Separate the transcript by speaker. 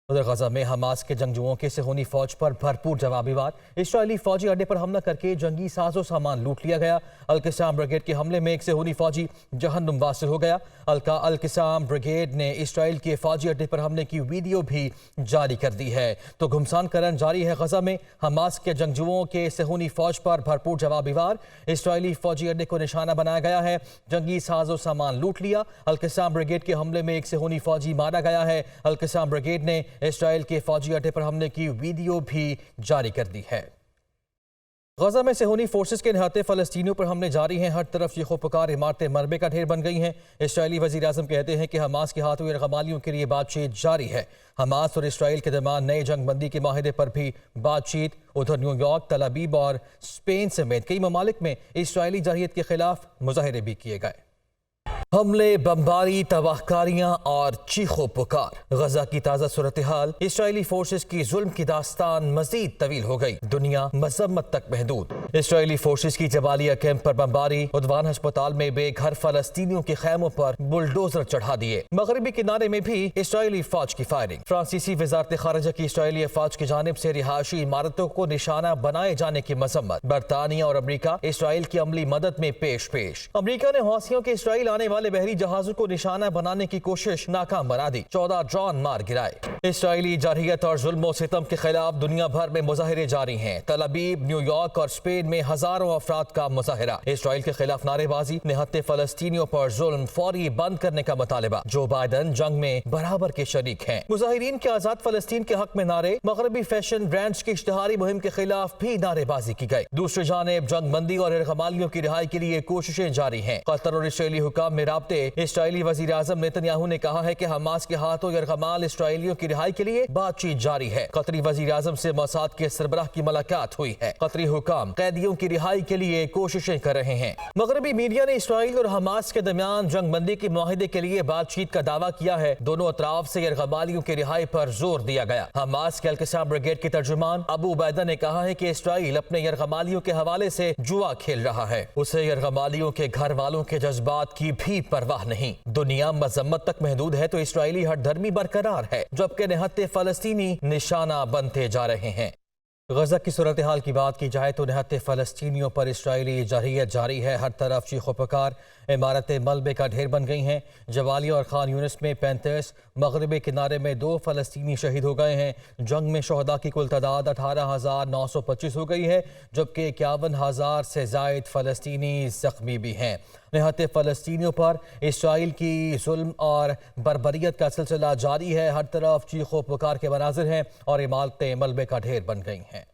Speaker 1: उधर गजा में हमास के जंगजुओं के सेहूनी फौज पर भरपूर जवाबी वार। इस्राएली फौजी अड्डे पर हमला करके जंगी साजो सामान लूट लिया गया। अल-क़िस्साम ब्रिगेड के हमले में एक सेहूनी फौजी जहन्नुम वासिल हो गया। अल-क़िस्साम ब्रिगेड ने इस्राएल के फौजी अड्डे पर हमले की वीडियो भी जारी कर दी है। तो घुमसान करन जारी है गजा में। हमास के जंगजुओं के सेहूनी फौज पर भरपूर जवाबी वार। इस्राएली फौजी अड्डे को निशाना बनाया गया है। जंगी साजो सामान लूट लिया। अल-क़िस्साम ब्रिगेड के हमले में एक सेहूनी फौजी मारा गया है। अल-क़िस्साम ब्रिगेड ने इस्राएल के फौजी अड्डे पर हमले की वीडियो भी जारी कर दी है। गजा में सेहूनी फोर्सेस के निहत्ते फ़लस्तीनियों पर हमले जारी हैं। हर तरफ चीखो पुकार, इमारतें मलबे का ढेर बन गई हैं। इस्राएली वज़ीर आज़म कहते हैं कि हमास के हाथों यरग़मालियों के लिए बातचीत जारी है। हमास और इस्राएल के दरमियान नए जंग बंदी के माहिदे पर भी बातचीत। उधर न्यूयॉर्क, तल अबीब और स्पेन समेत कई ममालिक में इस्राएली जारहियत के खिलाफ मुजाहरे भी किए गए। हमले, बमबारी, तबाहकारियां और चीखो पुकार। गजा की ताज़ा सूरत हाल। इस्राएली फोर्सेस की जुल्म की दास्तान मजीद तवील हो गई। दुनिया मजम्मत तक महदूद। इस्राएली फोर्सेस की जबालिया कैंप पर बमबारी। उद्वान अस्पताल में बेघर फलस्तीनियों के खैमों पर बुलडोजर चढ़ा दिए। मगरबी किनारे में भी इस्राएली फौज की फायरिंग। फ्रांसीसी वजारत खारजा की इस्राएली फौज की जानिब से रिहायशी इमारतों को निशाना बनाए जाने की मजम्मत। बरतानिया और अमरीका इस्राएल की अमली मदद में पेश। अमरीका ने हौसियों के इस्राएल आने वाले बहरी जहाजों को निशाना बनाने की कोशिश नाकाम बना दी। 14 ड्रोन मार गिराए। इस्राएली जारहियत और जुल्म सितम के खिलाफ दुनिया भर में मुजाहरे जारी हैं। तल अबीब, न्यूयॉर्क और स्पेन में हजारों अफराद का मुजाहरा। इस्राएल के खिलाफ नारेबाजी। निहत्ते फलस्तीनियों पर जुल्म फौरी बंद करने का मुतालिबा। जो बाइडन जंग में बराबर के शरीक हैं। मुजाहिरीन के आजाद फलस्तीन के हक में नारे। मगरबी फैशन ब्रांड्स की इश्तिहारी मुहिम के खिलाफ भी नारेबाजी की गई। दूसरी जानिब जंग बंदी और यरग़मालियों की रिहाई के लिए कोशिशें जारी हैं। कतर और इस्राएली हुकाम में राब्ते। इस्राएली वज़ीर आज़म नेतन्याहू ने कहा है कि हमास के हाथों यरग़माल इस्राएलियों की रिहाई के लिए बातचीत जारी है। कतरी वज़ीर आज़म से मोसाद के सरबराह की मुलाकात हुई है। कतरी हुकाम कैदियों की रिहाई के लिए कोशिशें कर रहे हैं। मगरबी मीडिया ने इस्राएल और हमास के दरमियान जंग बंदी के मुआहिदे के लिए बातचीत का दावा किया है। दोनों अतराफ से यरग़मालियों की रिहाई पर जोर दिया गया। हमास के अल-क़िस्साम ब्रिगेड के तर्जुमान अबू उबैदा ने कहा है कि इस्राएल अपने यरग़मालियों के हवाले से जुआ खेल रहा है। उसे यरग़मालियों के घर वालों के जज्बात की भी परवाह नहीं। दुनिया मजम्मत तक महदूद है तो इस्राएली हठधर्मी बरकरार है, जबकि निहत्ते फलस्तीनी निशाना बनते जा रहे हैं। गजा की सूरत हाल की बात की जाए तो निहत्ते फलस्तीनियों पर इस्राएली जारहियत जारी है। हर तरफ चीखो पुकार, इमारतें मलबे का ढेर बन गई हैं। जबालिया और खान यूनिस में 35, मगरबी किनारे में 2 फलस्तीनी शहीद हो गए हैं। जंग में शहदा की कुल तादाद 18,925 हो गई है, जबकि 51,000 से जायद फलस्तीनी जख्मी भी हैं। निहत्ते फलस्तीनियों पर इस्राएल की जुल्म और बर्बरियत का सिलसिला जारी है। हर तरफ चीखो पुकार के मनाजिर हैं और इमारतें मलबे का ढेर बन गई हैं।